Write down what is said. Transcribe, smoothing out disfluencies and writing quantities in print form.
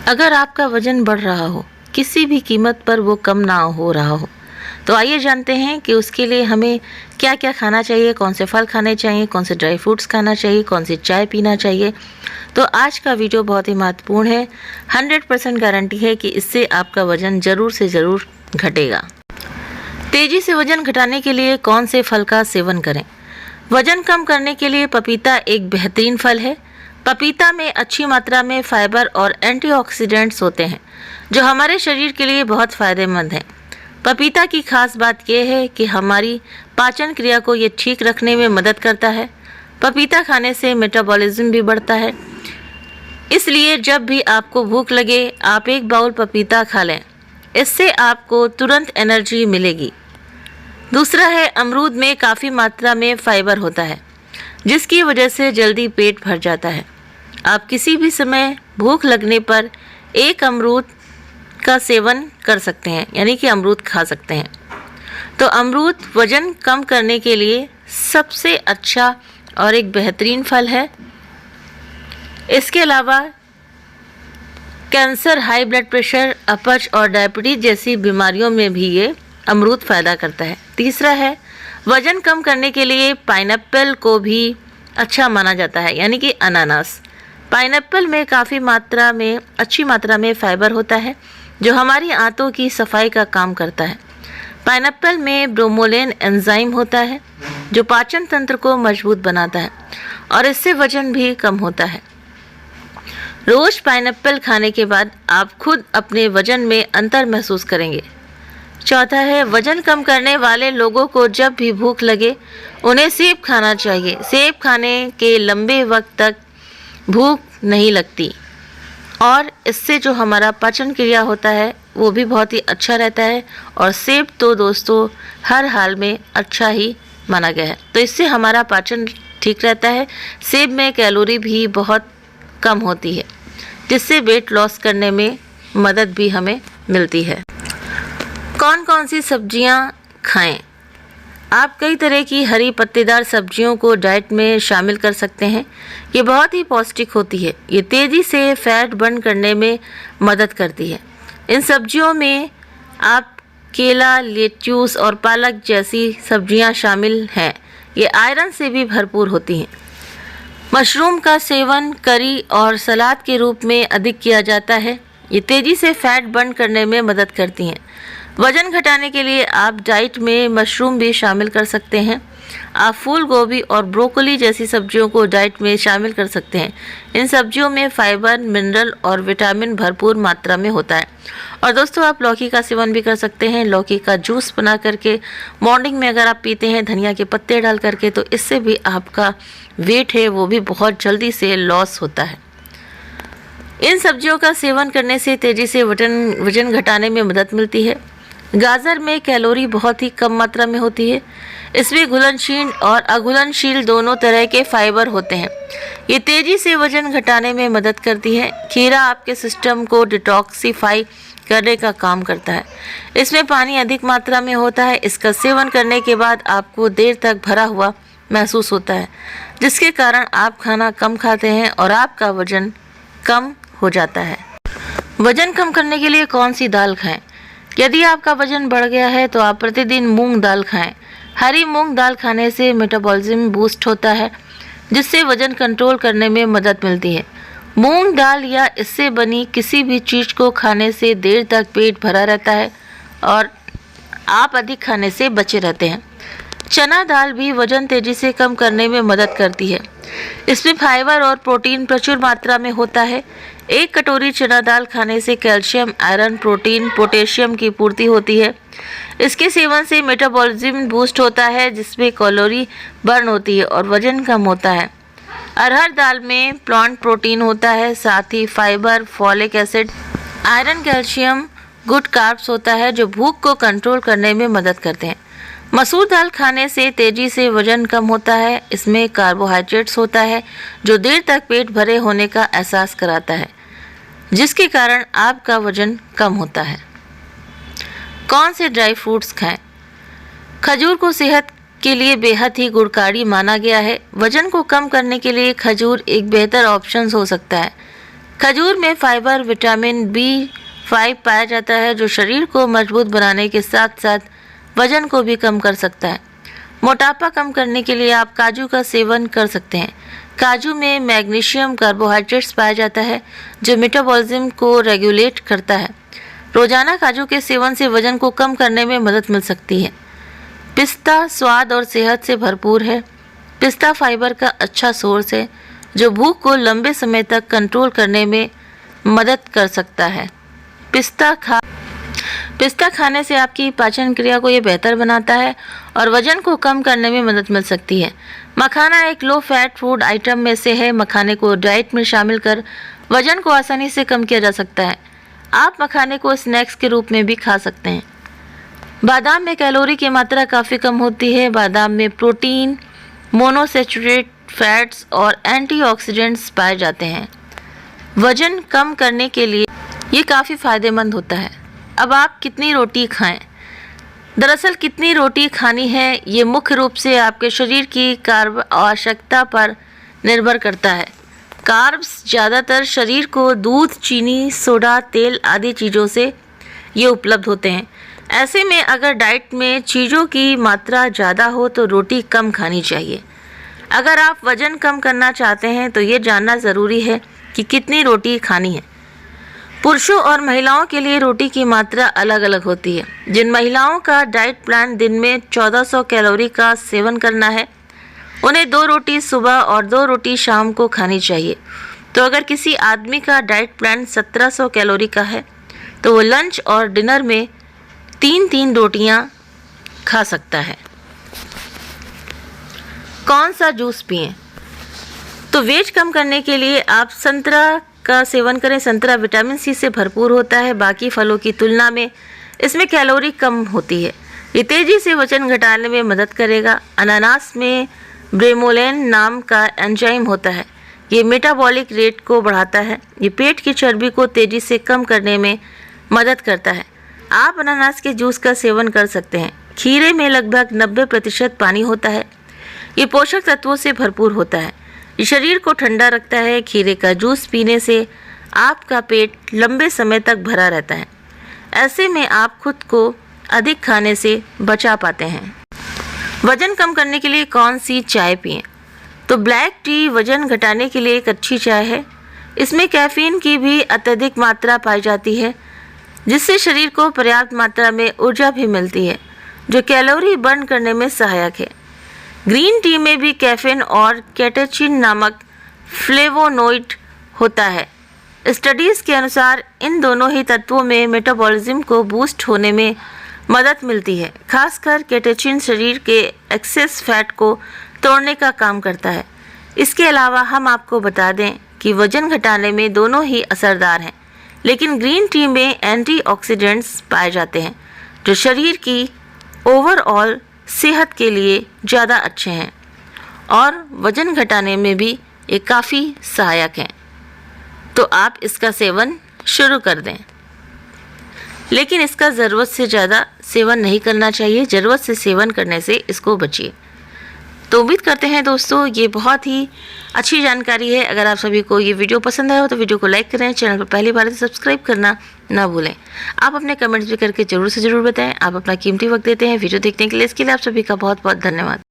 अगर आपका वजन बढ़ रहा हो, किसी भी कीमत पर वो कम ना हो रहा हो, तो आइए जानते हैं कि उसके लिए हमें क्या क्या खाना चाहिए, कौन से फल खाने चाहिए, कौन से ड्राई फ्रूट्स खाना चाहिए, कौन सी चाय पीना चाहिए। तो आज का वीडियो बहुत ही महत्वपूर्ण है। 100% गारंटी है कि इससे आपका वजन ज़रूर से ज़रूर घटेगा। तेज़ी से वजन घटाने के लिए कौन से फल का सेवन करें? वजन कम करने के लिए पपीता एक बेहतरीन फल है। पपीता में अच्छी मात्रा में फाइबर और एंटीऑक्सीडेंट्स होते हैं जो हमारे शरीर के लिए बहुत फ़ायदेमंद हैं। पपीता की खास बात यह है कि हमारी पाचन क्रिया को ये ठीक रखने में मदद करता है। पपीता खाने से मेटाबॉलिज्म भी बढ़ता है, इसलिए जब भी आपको भूख लगे आप एक बाउल पपीता खा लें। इससे आपको तुरंत एनर्जी मिलेगी। दूसरा है, अमरूद में काफ़ी मात्रा में फाइबर होता है जिसकी वजह से जल्दी पेट भर जाता है। आप किसी भी समय भूख लगने पर एक अमरूद का सेवन कर सकते हैं, यानी कि अमरूद खा सकते हैं। तो अमरूद वजन कम करने के लिए सबसे अच्छा और एक बेहतरीन फल है। इसके अलावा कैंसर, हाई ब्लड प्रेशर, अपच और डायबिटीज जैसी बीमारियों में भी ये अमरूद फ़ायदा करता है। तीसरा है, वजन कम करने के लिए पाइनएप्पल को भी अच्छा माना जाता है, यानी कि अनानास। पाइनएप्पल में काफ़ी मात्रा में अच्छी मात्रा में फाइबर होता है जो हमारी आंतों की सफाई का काम करता है। पाइनएप्पल में ब्रोमोलेन एंजाइम होता है जो पाचन तंत्र को मजबूत बनाता है और इससे वजन भी कम होता है। रोज़ पाइनएप्पल खाने के बाद आप खुद अपने वजन में अंतर महसूस करेंगे। चौथा है, वजन कम करने वाले लोगों को जब भी भूख लगे उन्हें सेब खाना चाहिए। सेब खाने के लंबे वक्त तक भूख नहीं लगती और इससे जो हमारा पाचन क्रिया होता है वो भी बहुत ही अच्छा रहता है। और सेब तो दोस्तों हर हाल में अच्छा ही माना गया है, तो इससे हमारा पाचन ठीक रहता है। सेब में कैलोरी भी बहुत कम होती है जिससे वेट लॉस करने में मदद भी हमें मिलती है। कौन कौन सी सब्जियां खाएं? आप कई तरह की हरी पत्तेदार सब्जियों को डाइट में शामिल कर सकते हैं। ये बहुत ही पौष्टिक होती है। ये तेज़ी से फैट बर्न करने में मदद करती है। इन सब्जियों में आप केला, लेट्यूस और पालक जैसी सब्जियां शामिल हैं। ये आयरन से भी भरपूर होती हैं। मशरूम का सेवन करी और सलाद के रूप में अधिक किया जाता है। ये तेज़ी से फैट बर्न करने में मदद करती हैं। वजन घटाने के लिए आप डाइट में मशरूम भी शामिल कर सकते हैं। आप फूल गोभी और ब्रोकली जैसी सब्जियों को डाइट में शामिल कर सकते हैं। इन सब्जियों में फाइबर, मिनरल और विटामिन भरपूर मात्रा में होता है। और दोस्तों आप लौकी का सेवन भी कर सकते हैं। लौकी का जूस बना करके मॉर्निंग में अगर आप पीते हैं धनिया के पत्ते डाल करके, तो इससे भी आपका वेट है वो भी बहुत जल्दी से लॉस होता है। इन सब्जियों का सेवन करने से तेज़ी से वजन घटाने में मदद मिलती है। गाजर में कैलोरी बहुत ही कम मात्रा में होती है। इसमें घुलनशील और अघुलनशील दोनों तरह के फाइबर होते हैं। ये तेज़ी से वजन घटाने में मदद करती है। खीरा आपके सिस्टम को डिटॉक्सिफाई करने का काम करता है। इसमें पानी अधिक मात्रा में होता है। इसका सेवन करने के बाद आपको देर तक भरा हुआ महसूस होता है, जिसके कारण आप खाना कम खाते हैं और आपका वजन कम हो जाता है। वजन कम करने के लिए कौन सी दाल खाएं? यदि आपका वजन बढ़ गया है तो आप प्रतिदिन मूंग दाल खाएं। हरी मूंग दाल खाने से मेटाबॉलिज्म बूस्ट होता है जिससे वजन कंट्रोल करने में मदद मिलती है। मूंग दाल या इससे बनी किसी भी चीज़ को खाने से देर तक पेट भरा रहता है और आप अधिक खाने से बचे रहते हैं। चना दाल भी वजन तेज़ी से कम करने में मदद करती है। इसमें फाइबर और प्रोटीन प्रचुर मात्रा में होता है। एक कटोरी चना दाल खाने से कैल्शियम, आयरन, प्रोटीन, पोटेशियम की पूर्ति होती है। इसके सेवन से मेटाबॉलिज्म बूस्ट होता है जिसमें कैलोरी बर्न होती है और वजन कम होता है। अरहर दाल में प्लांट प्रोटीन होता है, साथ ही fibre, folic acid, iron, calcium, good carbs होता है जो भूख को कंट्रोल करने में मदद करते हैं। मसूर दाल खाने से तेज़ी से वजन कम होता है। इसमें कार्बोहाइड्रेट्स होता है जो देर तक पेट भरे होने का एहसास कराता है, जिसके कारण आपका वजन कम होता है। कौन से ड्राई फ्रूट्स खाएं? खजूर को सेहत के लिए बेहद ही गुणकारी माना गया है। वजन को कम करने के लिए खजूर एक बेहतर ऑप्शन हो सकता है। खजूर में फाइबर, विटामिन B5 पाया जाता है जो शरीर को मजबूत बनाने के साथ साथ वजन को भी कम कर सकता है। मोटापा कम करने के लिए आप काजू का सेवन कर सकते हैं। काजू में मैग्नीशियम कार्बोहाइड्रेट्स पाया जाता है जो मेटाबॉलिज्म को रेगुलेट करता है। रोजाना काजू के सेवन से वजन को कम करने में मदद मिल सकती है। पिस्ता स्वाद और सेहत से भरपूर है। पिस्ता फाइबर का अच्छा सोर्स है जो भूख को लंबे समय तक कंट्रोल करने में मदद कर सकता है। पिस्ता खाने से आपकी पाचन क्रिया को ये बेहतर बनाता है और वजन को कम करने में मदद मिल सकती है। मखाना एक लो फैट फूड आइटम में से है। मखाने को डाइट में शामिल कर वजन को आसानी से कम किया जा सकता है। आप मखाने को स्नैक्स के रूप में भी खा सकते हैं। बादाम में कैलोरी की मात्रा काफ़ी कम होती है। बादाम में प्रोटीन, मोनोसैचुरेट फैट्स और एंटीऑक्सीडेंट्स पाए जाते हैं। वजन कम करने के लिए ये काफ़ी फ़ायदेमंद होता है। अब आप कितनी रोटी खाएं? दरअसल कितनी रोटी खानी है ये मुख्य रूप से आपके शरीर की कार्ब आवश्यकता पर निर्भर करता है। कार्ब्स ज़्यादातर शरीर को दूध, चीनी, सोडा, तेल आदि चीज़ों से ये उपलब्ध होते हैं। ऐसे में अगर डाइट में चीज़ों की मात्रा ज़्यादा हो तो रोटी कम खानी चाहिए। अगर आप वज़न कम करना चाहते हैं तो ये जानना ज़रूरी है कि कितनी रोटी खानी है। पुरुषों और महिलाओं के लिए रोटी की मात्रा अलग अलग होती है। जिन महिलाओं का डाइट प्लान दिन में 1400 कैलोरी का सेवन करना है उन्हें 2 रोटी सुबह और 2 रोटी शाम को खानी चाहिए। तो अगर किसी आदमी का डाइट प्लान 1700 कैलोरी का है तो वो लंच और डिनर में 3-3 रोटियां खा सकता है। कौन सा जूस पिएं? तो वेट कम करने के लिए आप संतरा का सेवन करें। संतरा विटामिन C से भरपूर होता है। बाकी फलों की तुलना में इसमें कैलोरी कम होती है। ये तेज़ी से वजन घटाने में मदद करेगा। अनानास में ब्रेमोलेन नाम का एंजाइम होता है। ये मेटाबॉलिक रेट को बढ़ाता है। ये पेट की चर्बी को तेज़ी से कम करने में मदद करता है। आप अनानास के जूस का सेवन कर सकते हैं। खीरे में लगभग 90% पानी होता है। ये पोषक तत्वों से भरपूर होता है। ये शरीर को ठंडा रखता है। खीरे का जूस पीने से आपका पेट लंबे समय तक भरा रहता है। ऐसे में आप खुद को अधिक खाने से बचा पाते हैं। वजन कम करने के लिए कौन सी चाय पिएं? तो ब्लैक टी वजन घटाने के लिए एक अच्छी चाय है। इसमें कैफीन की भी अत्यधिक मात्रा पाई जाती है जिससे शरीर को पर्याप्त मात्रा में ऊर्जा भी मिलती है जो कैलोरी बर्न करने में सहायक है। ग्रीन टी में भी कैफीन और कैटेचिन नामक फ्लेवोनोइड होता है। स्टडीज़ के अनुसार इन दोनों ही तत्वों में मेटाबॉलिज्म को बूस्ट होने में मदद मिलती है। खासकर कैटेचिन शरीर के एक्सेस फैट को तोड़ने का काम करता है। इसके अलावा हम आपको बता दें कि वजन घटाने में दोनों ही असरदार हैं, लेकिन ग्रीन टी में एंटीऑक्सीडेंट्स पाए जाते हैं जो शरीर की ओवरऑल सेहत के लिए ज़्यादा अच्छे हैं और वज़न घटाने में भी ये काफ़ी सहायक हैं। तो आप इसका सेवन शुरू कर दें, लेकिन इसका ज़रूरत से ज़्यादा सेवन नहीं करना चाहिए। ज़रूरत से सेवन करने से इसको बचिए। तो उम्मीद करते हैं दोस्तों ये बहुत ही अच्छी जानकारी है। अगर आप सभी को ये वीडियो पसंद आया हो तो वीडियो को लाइक करें। चैनल पर पहली बार से सब्सक्राइब करना ना भूलें। आप अपने कमेंट्स भी करके ज़रूर से ज़रूर बताएं। आप अपना कीमती वक्त देते हैं वीडियो देखने के लिए। इसके लिए आप सभी का बहुत बहुत धन्यवाद।